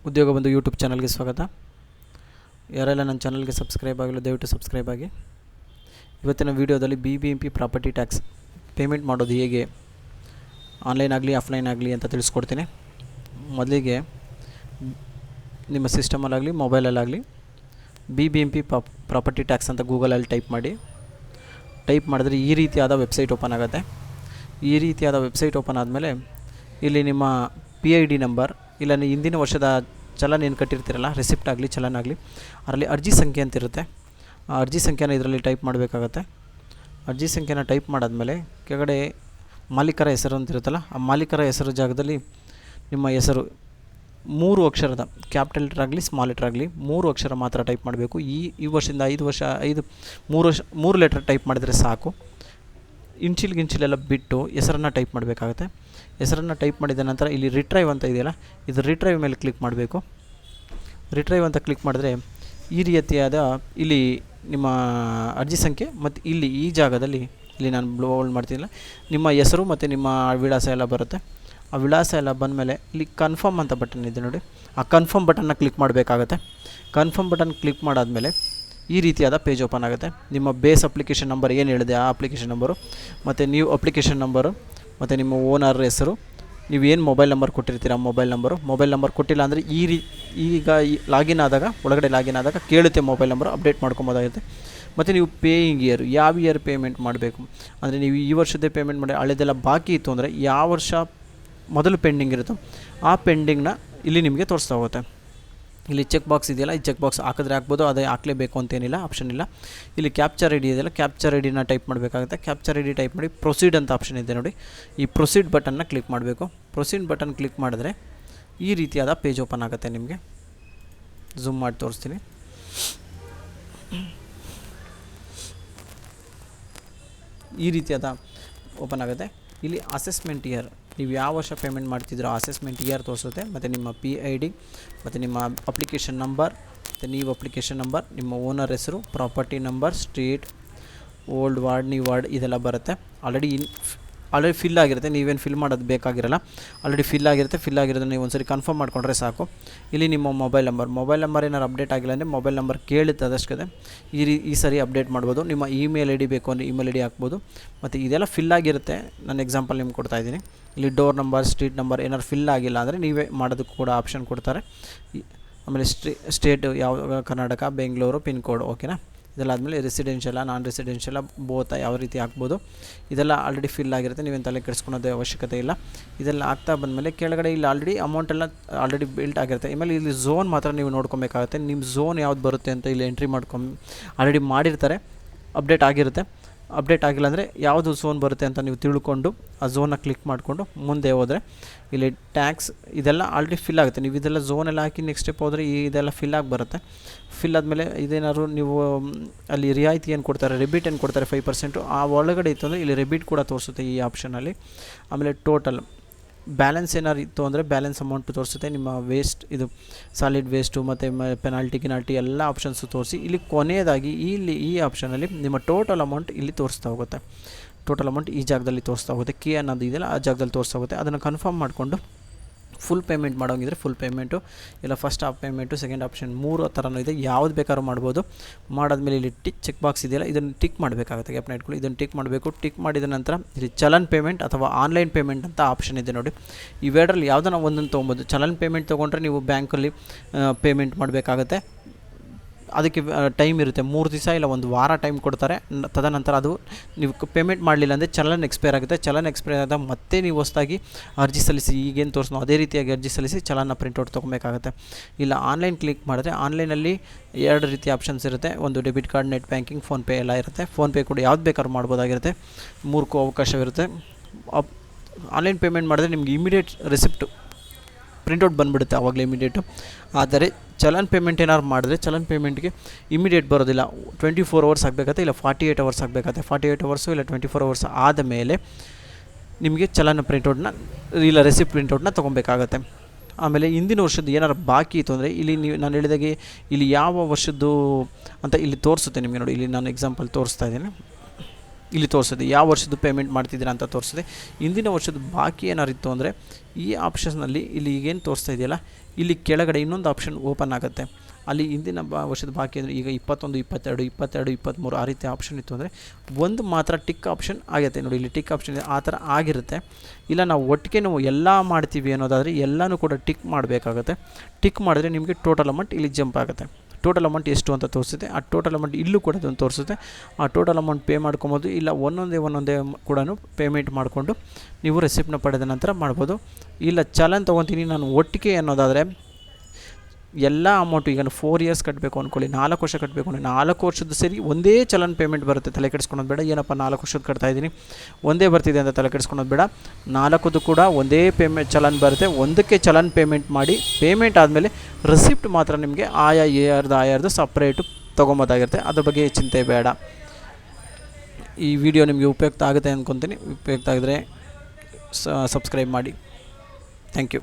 ಉದ್ಯೋಗ ಬಂಧು ಯೂಟ್ಯೂಬ್ ಚಾನಲ್ಗೆ ಸ್ವಾಗತ. ಯಾರೆಲ್ಲ ನನ್ನ ಚಾನಲ್ಗೆ ಸಬ್ಸ್ಕ್ರೈಬ್ ಆಗಿಲ್ಲ ದಯವಿಟ್ಟು ಸಬ್ಸ್ಕ್ರೈಬ್ ಆಗಿ. ಇವತ್ತಿನ ವೀಡಿಯೋದಲ್ಲಿ BBMP ಪ್ರಾಪರ್ಟಿ ಟ್ಯಾಕ್ಸ್ ಪೇಮೆಂಟ್ ಮಾಡೋದು ಹೇಗೆ, ಆನ್ಲೈನ್ ಆಗಲಿ ಆಫ್ಲೈನ್ ಆಗಲಿ ಅಂತ ತಿಳಿಸ್ಕೊಡ್ತೀನಿ. ಮೊದಲಿಗೆ ನಿಮ್ಮ ಸಿಸ್ಟಮಲ್ಲಾಗಲಿ ಮೊಬೈಲಲ್ಲಾಗಲಿ BBMP ಪ್ರಾಪರ್ಟಿ ಟ್ಯಾಕ್ಸ್ ಅಂತ ಗೂಗಲಲ್ಲಿ ಟೈಪ್ ಮಾಡಿದ್ರೆ ಈ ರೀತಿಯಾದ ವೆಬ್ಸೈಟ್ ಓಪನ್ ಆಗುತ್ತೆ. ಈ ರೀತಿಯಾದ ವೆಬ್ಸೈಟ್ ಓಪನ್ ಆದಮೇಲೆ ಇಲ್ಲಿ ನಿಮ್ಮ PID ನಂಬರ್ ಇಲ್ಲ ಹಿಂದಿನ ವರ್ಷದ ಚಲನ್ ಏನು ಕಟ್ಟಿರ್ತೀರಲ್ಲ, ರೆಸಿಪ್ಟ್ ಆಗಲಿ ಚಲನ್ ಆಗಲಿ, ಅದರಲ್ಲಿ ಅರ್ಜಿ ಸಂಖ್ಯೆ ಅಂತ ಇರುತ್ತೆ. ಆ ಅರ್ಜಿ ಸಂಖ್ಯೆನ ಇದರಲ್ಲಿ ಟೈಪ್ ಮಾಡಬೇಕಾಗತ್ತೆ. ಅರ್ಜಿ ಸಂಖ್ಯೆನ ಟೈಪ್ ಮಾಡಾದಮೇಲೆ ಕೆಳಗಡೆ ಮಾಲೀಕರ ಹೆಸರು ಅಂತ ಇರುತ್ತಲ್ಲ, ಆ ಮಾಲೀಕರ ಹೆಸರು ಜಾಗದಲ್ಲಿ ನಿಮ್ಮ ಹೆಸರು 3 ಅಕ್ಷರದ ಕ್ಯಾಪಿಟಲ್ ಲೆಟರ್ ಆಗಲಿ ಸ್ಮಾಲ್ ಲೆಟರ್ ಆಗಲಿ 3 ಅಕ್ಷರ ಮಾತ್ರ ಟೈಪ್ ಮಾಡಬೇಕು. ಈ ವರ್ಷದಿಂದ 3 ಲೆಟರ್ ಟೈಪ್ ಮಾಡಿದರೆ ಸಾಕು. ಗಿಂಚಿಲೆಲ್ಲ ಬಿಟ್ಟು ಹೆಸರನ್ನು ಟೈಪ್ ಮಾಡಬೇಕಾಗತ್ತೆ. ಹೆಸರನ್ನು ಟೈಪ್ ಮಾಡಿದ ನಂತರ ಇಲ್ಲಿ ರಿಟ್ರೈವ್ ಅಂತ ಇದೆಯಲ್ಲ, ಇದು ರಿಟ್ರೈವ್ ಮೇಲೆ ಕ್ಲಿಕ್ ಮಾಡಬೇಕು. ರಿಟ್ರೈವ್ ಅಂತ ಕ್ಲಿಕ್ ಮಾಡಿದ್ರೆ ಈ ರೀತಿಯಾದ ಇಲ್ಲಿ ನಿಮ್ಮ ಅರ್ಜಿ ಸಂಖ್ಯೆ ಮತ್ತು ಇಲ್ಲಿ ಈ ಜಾಗದಲ್ಲಿ ಇಲ್ಲಿ ನಾನು ಬೋಲ್ಡ್ ಮಾಡ್ತೀನಿಲ್ಲ, ನಿಮ್ಮ ಹೆಸರು ಮತ್ತು ನಿಮ್ಮ ವಿಳಾಸ ಎಲ್ಲ ಬರುತ್ತೆ. ಆ ವಿಳಾಸ ಎಲ್ಲ ಬಂದಮೇಲೆ ಇಲ್ಲಿ ಕನ್ಫರ್ಮ್ ಅಂತ ಬಟನ್ ಇದೆ ನೋಡಿ, ಆ ಕನ್ಫರ್ಮ್ ಬಟನ್ನ ಕ್ಲಿಕ್ ಮಾಡಬೇಕಾಗತ್ತೆ. ಕನ್ಫರ್ಮ್ ಬಟನ್ ಕ್ಲಿಕ್ ಮಾಡಾದಮೇಲೆ ಈ ರೀತಿಯಾದ ಪೇಜ್ ಓಪನ್ ಆಗುತ್ತೆ. ನಿಮ್ಮ ಬೇಸ್ ಅಪ್ಲಿಕೇಶನ್ ನಂಬರ್ ಏನು ಹೇಳಿದೆ ಆ ಅಪ್ಲಿಕೇಶನ್ ನಂಬರು ಮತ್ತು ನೀವು ಅಪ್ಲಿಕೇಶನ್ ನಂಬರು ಮತ್ತು ನಿಮ್ಮ ಓನರ್ ಹೆಸರು, ನೀವು ಏನು ಮೊಬೈಲ್ ನಂಬರ್ ಕೊಟ್ಟಿರ್ತೀರ ಮೊಬೈಲ್ ನಂಬರ್ ಕೊಟ್ಟಿಲ್ಲ ಅಂದರೆ ಈಗ ಲಾಗಿನ್ ಆದಾಗ ಒಳಗಡೆ ಲಾಗಿನ್ ಆದಾಗ ಕೇಳುತ್ತೆ ಮೊಬೈಲ್ ನಂಬರ್, ಅಪ್ಡೇಟ್ ಮಾಡ್ಕೊಬೋದಾಗುತ್ತೆ. ಮತ್ತು ನೀವು ಪೇಯಿಂಗ್ ಯಾವ ಇಯರ್ ಪೇಮೆಂಟ್ ಮಾಡಬೇಕು ಅಂದರೆ ನೀವು ಈ ವರ್ಷದ್ದೇ ಪೇಮೆಂಟ್ ಮಾಡಿ ಹಳೆದೆಲ್ಲ ಬಾಕಿ ಇತ್ತು ಅಂದರೆ ಯಾವ ವರ್ಷ ಮೊದಲು ಪೆಂಡಿಂಗ್ ಇರುತ್ತೋ ಆ ಪೆಂಡಿಂಗ್ನ ಇಲ್ಲಿ ನಿಮಗೆ ತೋರಿಸ್ತಾ ಹೋಗುತ್ತೆ. ಇಲ್ಲಿ ಚೆಕ್ ಬಾಕ್ಸ್ ಇದೆಯಲ್ಲ, ಈ ಚೆಕ್ ಬಾಕ್ಸ್ ಹಾಕಿದ್ರೆ ಹಾಕ್ಬೋದು, ಅದೇ ಹಾಕಲೇಬೇಕು ಅಂತೇನಿಲ್ಲ, ಆಪ್ಷನ್ ಇಲ್ಲ. ಇಲ್ಲಿ ಕ್ಯಾಪ್ಚರ್ ID ಇದೆಯಲ್ಲ, ಕ್ಯಾಪ್ಚರ್ IDನ ಟೈಪ್ ಮಾಡಬೇಕಾಗುತ್ತೆ. ಕ್ಯಾಪ್ಚರ್ ID ಟೈಪ್ ಮಾಡಿ ಪ್ರೊಸೀಡ್ ಅಂತ ಆಪ್ಷನ್ ಇದೆ ನೋಡಿ, ಈ ಪ್ರೊಸೀಡ್ ಬಟನ್ನ ಕ್ಲಿಕ್ ಮಾಡಬೇಕು. ಪ್ರೊಸೀಡ್ ಬಟನ್ ಕ್ಲಿಕ್ ಮಾಡಿದ್ರೆ ಈ ರೀತಿಯಾದ ಪೇಜ್ ಓಪನ್ ಆಗುತ್ತೆ. ನಿಮಗೆ ಝೂಮ್ ಮಾಡಿ ತೋರಿಸ್ತೀನಿ. ಈ ರೀತಿಯಾದ ಓಪನ್ ಆಗುತ್ತೆ. ಇಲ್ಲಿ ಅಸೆಸ್ಮೆಂಟ್ ಇಯರ್, ನೀವು ಯಾವ ವರ್ಷ ಪೇಮೆಂಟ್ ಮಾಡ್ತಿದ್ರೋ ಅಸೆಸ್ಮೆಂಟ್ ಇಯರ್ ತೋರಿಸುತ್ತೆ, ಮತ್ತು ನಿಮ್ಮ PID ಮತ್ತು ನಿಮ್ಮ ಅಪ್ಲಿಕೇಶನ್ ನಂಬರ್ ಮತ್ತು ನೀವು ಅಪ್ಲಿಕೇಶನ್ ನಂಬರ್, ನಿಮ್ಮ ಓನರ್ ಹೆಸರು, property number, street, old ward, new ward ಇದೆಲ್ಲ ಬರುತ್ತೆ. ಆಲ್ರೆಡಿ ಫಿಲ್ ಆಗಿರುತ್ತೆ, ನೀವೇನು ಫಿಲ್ ಮಾಡೋದು ಬೇಕಾಗಿರಲ್ಲ, ಆಲ್ರೆಡಿ ಫಿಲ್ ಆಗಿರೋದನ್ನ ನೀವು ಒಂದ್ಸರಿ ಕನ್ಫರ್ಮ್ ಮಾಡಿಕೊಂಡ್ರೆ ಸಾಕು. ಇಲ್ಲಿ ನಿಮ್ಮ ಮೊಬೈಲ್ ನಂಬರ್ ಏನಾದ್ರು ಅಪ್ಡೇಟ್ ಆಗಿಲ್ಲ ಅಂದರೆ ಮೊಬೈಲ್ ನಂಬರ್ ಕೇಳುತ್ತೆ, ಅದಷ್ಟೇ ಈ ಸರಿ ಅಪ್ಡೇಟ್ ಮಾಡ್ಬೋದು. ನಿಮ್ಮ ಇಮೇಲ್ ID ಬೇಕು ಅಂದರೆ ಇಮೇಲ್ ID ಹಾಕ್ಬೋದು. ಮತ್ತು ಇದೆಲ್ಲ ಫಿಲ್ ಆಗಿರುತ್ತೆ. ನಾನು ಎಕ್ಸಾಂಪಲ್ ನಿಮ್ಗೆ ಕೊಡ್ತಾಯಿದ್ದೀನಿ. ಇಲ್ಲಿ ಡೋರ್ ನಂಬರ್, ಸ್ಟ್ರೀಟ್ ನಂಬರ್ ಏನಾದ್ರು ಫಿಲ್ ಆಗಿಲ್ಲ ಅಂದರೆ ನೀವೇ ಮಾಡೋದಕ್ಕೂ ಕೂಡ ಆಪ್ಷನ್ ಕೊಡ್ತಾರೆ. ಆಮೇಲೆ ಸ್ಟೇಟ್ ಯಾವ ಕರ್ನಾಟಕ, ಬೆಂಗಳೂರು, ಪಿನ್ ಕೋಡ್, ಓಕೆನಾ. ಇದೆಲ್ಲ ಆದಮೇಲೆ ರೆಸಿಡೆನ್ಷಿಯಲ್ಲ ನಾನ್ ರೆಸಿಡೆನ್ಷಿಯಲ್ಲ ಬೋತ ಯಾವ ರೀತಿ ಹಾಕ್ಬೋದು, ಇದೆಲ್ಲ ಆಲ್ರೆಡಿ ಫಿಲ್ ಆಗಿರುತ್ತೆ, ನೀವೇನು ತಲೆ ಕೆಡಿಸ್ಕೊಳೋದು ಅವಶ್ಯಕತೆ ಇಲ್ಲ. ಇದೆಲ್ಲ ಆಗ್ತಾ ಬಂದಮೇಲೆ ಕೆಳಗಡೆ ಇಲ್ಲಿ ಅಮೌಂಟೆಲ್ಲ ಆಲ್ರೆಡಿ ಬಿಲ್ಟ್ ಆಗಿರುತ್ತೆ. ಆಮೇಲೆ ಇಲ್ಲಿ ಝೋನ್ ಮಾತ್ರ ನೀವು ನೋಡ್ಕೊಬೇಕಾಗುತ್ತೆ. ನಿಮ್ಮ ಝೋನ್ ಯಾವ್ದು ಬರುತ್ತೆ ಅಂತ ಇಲ್ಲಿ ಎಂಟ್ರಿ ಆಲ್ರೆಡಿ ಮಾಡಿರ್ತಾರೆ, ಅಪ್ಡೇಟ್ ಆಗಿಲ್ಲ ಅಂದರೆ ಯಾವುದು ಝೋನ್ ಬರುತ್ತೆ ಅಂತ ನೀವು ತಿಳ್ಕೊಂಡು ಆ ಝೋನ್ನ ಕ್ಲಿಕ್ ಮಾಡಿಕೊಂಡು ಮುಂದೆ ಹೋದರೆ ಇಲ್ಲಿ ಟ್ಯಾಕ್ಸ್ ಇದೆಲ್ಲ ಆಲ್ರೆಡಿ ಫಿಲ್ ಆಗುತ್ತೆ. ನೀವು ಇದೆಲ್ಲ ಝೋನೆಲ್ಲ ಹಾಕಿ ನೆಕ್ಸ್ಟ್ ಸ್ಟೆಪ್ ಹೋದರೆ ಇದೆಲ್ಲ ಫಿಲ್ ಆಗಿ ಬರುತ್ತೆ. ಫಿಲ್ ಆದಮೇಲೆ ಇದೇನಾದ್ರು ನೀವು ಅಲ್ಲಿ ರಿಯಾಯಿತಿ ಏನು ಕೊಡ್ತಾರೆ, ರೆಬಿಟ್ ಏನು ಕೊಡ್ತಾರೆ 5%, ಆ ಒಳಗಡೆ ಇತ್ತು ಅಂದರೆ ಇಲ್ಲಿ ರೆಬಿಟ್ ಕೂಡ ತೋರಿಸುತ್ತೆ ಈ ಆಪ್ಷನಲ್ಲಿ. ಆಮೇಲೆ ಟೋಟಲ್ ಬ್ಯಾಲೆನ್ಸ್ ಏನಾದ್ರು ಇತ್ತು ಅಂದರೆ ಬ್ಯಾಲೆನ್ಸ್ ಅಮೌಂಟು ತೋರಿಸುತ್ತೆ. ನಿಮ್ಮ ವೇಸ್ಟ್ ಇದು ಸಾಲಿಡ್ ವೇಸ್ಟು ಮತ್ತು ಪೆನಾಲ್ಟಿ ಎಲ್ಲ ಆಪ್ಷನ್ಸು ತೋರಿಸಿ ಇಲ್ಲಿ ಕೊನೆಯದಾಗಿ ಈ ಆಪ್ಷನಲ್ಲಿ ನಿಮ್ಮ ಟೋಟಲ್ ಅಮೌಂಟ್ ಇಲ್ಲಿ ತೋರಿಸ್ತಾ ಹೋಗುತ್ತೆ. ಟೋಟಲ್ ಅಮೌಂಟ್ ಈ ಜಾಗದಲ್ಲಿ ತೋರಿಸ್ತಾ ಹೋಗುತ್ತೆ. ಕೀ ಅನ್ನೋದು ಇದೆಯಲ್ಲ ಆ ಜಾಗದಲ್ಲಿ ತೋರಿಸ್ತಾ ಹೋಗುತ್ತೆ. ಅದನ್ನು ಕನ್ಫರ್ಮ್ ಮಾಡಿಕೊಂಡು ಫುಲ್ ಪೇಮೆಂಟ್ ಮಾಡೋಂಗಿದ್ರೆ ಫುಲ್ ಪೇಮೆಂಟು, ಇಲ್ಲ first half payment, second option 3 ಥರನೂ ಇದೆ, ಯಾವ್ದು ಬೇಕಾದ್ರೂ ಮಾಡ್ಬೋದು. ಮಾಡಾದ್ಮೇಲೆ ಇಲ್ಲಿ ಚೆಕ್ ಬಾಕ್ಸ್ ಇದೆಯಲ್ಲ, ಇದನ್ನು ಟಿಕ್ ಮಾಡಬೇಕಾಗುತ್ತೆ. ಗ್ಯಾಪ್ನ ಇಟ್ಕೊಳ್ಳಿ, ಇದನ್ನು ಟಿಕ್ ಮಾಡಬೇಕು. ಟಿಕ್ ಮಾಡಿದ ನಂತರ ಇಲ್ಲಿ ಚಲನ್ ಪೇಮೆಂಟ್ ಅಥವಾ ಆನ್ಲೈನ್ ಪೇಮೆಂಟ್ ಅಂತ ಆಪ್ಷನ್ ಇದೆ ನೋಡಿ. ಇವೆರಡರಲ್ಲಿ ಯಾವುದನ್ನ ಒಂದನ್ನು ತೊಗೊಬೋದು. ಚಲನ್ ಪೇಮೆಂಟ್ ತೊಗೊಂಡ್ರೆ ನೀವು ಬ್ಯಾಂಕಲ್ಲಿ ಪೇಮೆಂಟ್ ಮಾಡಬೇಕಾಗತ್ತೆ. ಅದಕ್ಕೆ ಟೈಮ್ ಇರುತ್ತೆ, 3 ದಿವಸ ಇಲ್ಲ 1 ವಾರ ಟೈಮ್ ಕೊಡ್ತಾರೆ. ತದನಂತರ ಅದು ನೀವು ಪೇಮೆಂಟ್ ಮಾಡಲಿಲ್ಲ ಅಂದರೆ ಚಲನ್ ಎಕ್ಸ್ಪೈರ್ ಆಗುತ್ತೆ. ಚಲನ್ ಎಕ್ಸ್ಪೈರ್ ಆದಾಗ ಮತ್ತೆ ನೀವು ಹೊಸದಾಗಿ ಅರ್ಜಿ ಸಲ್ಲಿಸಿ, ಈಗೇನು ತೋರಿಸ್ನೋ ಅದೇ ರೀತಿಯಾಗಿ ಅರ್ಜಿ ಸಲ್ಲಿಸಿ ಚಲನ್ನ ಪ್ರಿಂಟೌಟ್ ತೊಗೊಬೇಕಾಗುತ್ತೆ. ಇಲ್ಲ ಆನ್ಲೈನ್ ಕ್ಲಿಕ್ ಮಾಡಿದ್ರೆ ಆನ್ಲೈನಲ್ಲಿ 2 ರೀತಿಯ ಆಪ್ಷನ್ಸ್ ಇರುತ್ತೆ. ಒಂದು debit card, net banking, PhonePe ಎಲ್ಲ ಇರುತ್ತೆ. ಫೋನ್ಪೇ ಕೂಡ ಯಾವ್ದು ಬೇಕಾದ್ರೂ ಮಾಡ್ಬೋದಾಗಿರುತ್ತೆ. 3ಕ್ಕೂ ಅವಕಾಶವಿರುತ್ತೆ. ಆನ್ಲೈನ್ ಪೇಮೆಂಟ್ ಮಾಡಿದ್ರೆ ನಿಮ್ಗೆ ಇಮಿಡಿಯೇಟ್ ರೆಸಿಪ್ಟು ಪ್ರಿಂಟೌಟ್ ಬಂದುಬಿಡುತ್ತೆ ಆವಾಗಲೇ ಇಮಿಡಿಯೇಟು. ಆದರೆ ಚಲನ್ ಪೇಮೆಂಟ್ ಏನಾದ್ರು ಮಾಡಿದ್ರೆ ಚಲನ್ ಪೇಮೆಂಟ್ಗೆ ಇಮಿಡಿಯೇಟ್ ಬರೋದಿಲ್ಲ, 24 ಅವರ್ಸ್ ಆಗಬೇಕಾಗುತ್ತೆ, ಇಲ್ಲ 48 ಅವರ್ಸ್ ಆಗಬೇಕಾಗುತ್ತೆ. 48 ಅವರ್ಸು ಇಲ್ಲ 24 ಅವರ್ಸ್ ಆದ ಮೇಲೆ ನಿಮಗೆ ಚಲನ್ ಪ್ರಿಂಟೌಟ್ನ ಇಲ್ಲ ರೆಸಿಪ್ಟ್ ಪ್ರಿಂಟೌಟ್ನ ತೊಗೊಬೇಕಾಗತ್ತೆ. ಆಮೇಲೆ ಹಿಂದಿನ ವರ್ಷದ್ದು ಏನಾರು ಬಾಕಿ ಇತ್ತು ಅಂದರೆ ಇಲ್ಲಿ ನಾನು ಹೇಳಿದಾಗೆ ಇಲ್ಲಿ ಯಾವ ವರ್ಷದ್ದು ಅಂತ ಇಲ್ಲಿ ತೋರಿಸುತ್ತೆ ನಿಮಗೆ ನೋಡಿ. ಇಲ್ಲಿ ನಾನು ಎಕ್ಸಾಂಪಲ್ ತೋರಿಸ್ತಾ ಇದ್ದೀನಿ. ಇಲ್ಲಿ ತೋರಿಸಿದೆ ಯಾವ ವರ್ಷದ ಪೇಮೆಂಟ್ ಮಾಡ್ತಿದ್ದೀರಾ ಅಂತ ತೋರಿಸಿದೆ. ಹಿಂದಿನ ವರ್ಷದ ಬಾಕಿ ಏನಾರು ಇತ್ತು ಅಂದರೆ ಈ ಆಪ್ಷನ್ನಲ್ಲಿ ಇಲ್ಲಿ ಈಗೇನು ತೋರಿಸ್ತಾ ಇದೆಯಲ್ಲ, ಇಲ್ಲಿ ಕೆಳಗಡೆ ಇನ್ನೊಂದು ಆಪ್ಷನ್ ಓಪನ್ ಆಗುತ್ತೆ. ಅಲ್ಲಿ ಹಿಂದಿನ ವರ್ಷದ ಬಾಕಿ ಅಂದರೆ ಈಗ 21, 22, 22, 23 ಆ ರೀತಿ ಆಪ್ಷನ್ ಇತ್ತು ಅಂದರೆ ಒಂದು ಮಾತ್ರ ಟಿಕ್ ಆಪ್ಷನ್ ಆಗುತ್ತೆ. ನೋಡಿ ಇಲ್ಲಿ ಟಿಕ್ ಆಪ್ಷನ್ ಆ ಥರ ಆಗಿರುತ್ತೆ. ಇಲ್ಲ ನಾವು ಒಟ್ಟಿಗೆ ನಾವು ಎಲ್ಲ ಮಾಡ್ತೀವಿ ಅನ್ನೋದಾದರೆ ಎಲ್ಲನೂ ಕೂಡ ಟಿಕ್ ಮಾಡಬೇಕಾಗುತ್ತೆ. ಟಿಕ್ ಮಾಡಿದ್ರೆ ನಿಮಗೆ ಟೋಟಲ್ ಅಮೌಂಟ್ ಇಲ್ಲಿ ಜಂಪ್ ಆಗುತ್ತೆ. ಟೋಟಲ್ ಅಮೌಂಟ್ ಎಷ್ಟು ಅಂತ ತೋರಿಸುತ್ತೆ. ಆ ಟೋಟಲ್ ಅಮೌಂಟ್ ಇಲ್ಲೂ ಕೂಡ ಅದನ್ನು ತೋರಿಸುತ್ತೆ. ಆ ಟೋಟಲ್ ಅಮೌಂಟ್ ಪೇ ಮಾಡ್ಕೊಬೋದು, ಇಲ್ಲ ಒಂದೊಂದೇ ಕೂಡ ಪೇಮೆಂಟ್ ಮಾಡಿಕೊಂಡು ನೀವು ರೆಸಿಪ್ಟ್ನ ಪಡೆದ ನಂತರ ಮಾಡ್ಬೋದು. ಇಲ್ಲ ಚಲನ್ ತೊಗೊತೀನಿ ನಾನು ಒಟ್ಟಿಗೆ ಅನ್ನೋದಾದರೆ ಎಲ್ಲ ಅಮೌಂಟು ಈಗ 4 ಇಯರ್ಸ್ ಕಟ್ಟಬೇಕು ಅಂದ್ಕೊಳ್ಳಿ, 4 ವರ್ಷ ಕಟ್ಟಬೇಕು ಅಂದರೆ 4 ವರ್ಷದ ಸೇರಿ ಒಂದೇ ಚಲನ್ ಪೇಮೆಂಟ್ ಬರುತ್ತೆ. ತಲೆ ಕೆಡಿಸ್ಕೊಳೋದು ಬೇಡ, ಏನಪ್ಪ 4 ವರ್ಷದ ಕಟ್ತಾಯಿದ್ದೀನಿ ಒಂದೇ ಬರ್ತಿದೆ ಅಂತ ತಲೆ ಕೆಡಿಸ್ಕೊಳೋದು ಬೇಡ. 4ದು ಕೂಡ ಒಂದೇ ಚಲನ್ ಬರುತ್ತೆ. ಒಂದಕ್ಕೆ ಚಲನ್ ಪೇಮೆಂಟ್ ಮಾಡಿ, ಪೇಮೆಂಟ್ ಆದಮೇಲೆ ರೆಸಿಪ್ಟ್ ಮಾತ್ರ ನಿಮಗೆ ಆಯಾ ಇಯರ್ದು ಸಪ್ರೇಟು ತೊಗೊಬೋದಾಗಿರುತ್ತೆ. ಅದ್ರ ಬಗ್ಗೆ ಚಿಂತೆ ಬೇಡ. ಈ ವಿಡಿಯೋ ನಿಮಗೆ ಉಪಯುಕ್ತ ಆಗುತ್ತೆ ಅಂದ್ಕೊತೀನಿ. ಉಪಯುಕ್ತ ಆಗಿದ್ರೆ ಸಬ್ಸ್ಕ್ರೈಬ್ ಮಾಡಿ. Thank you.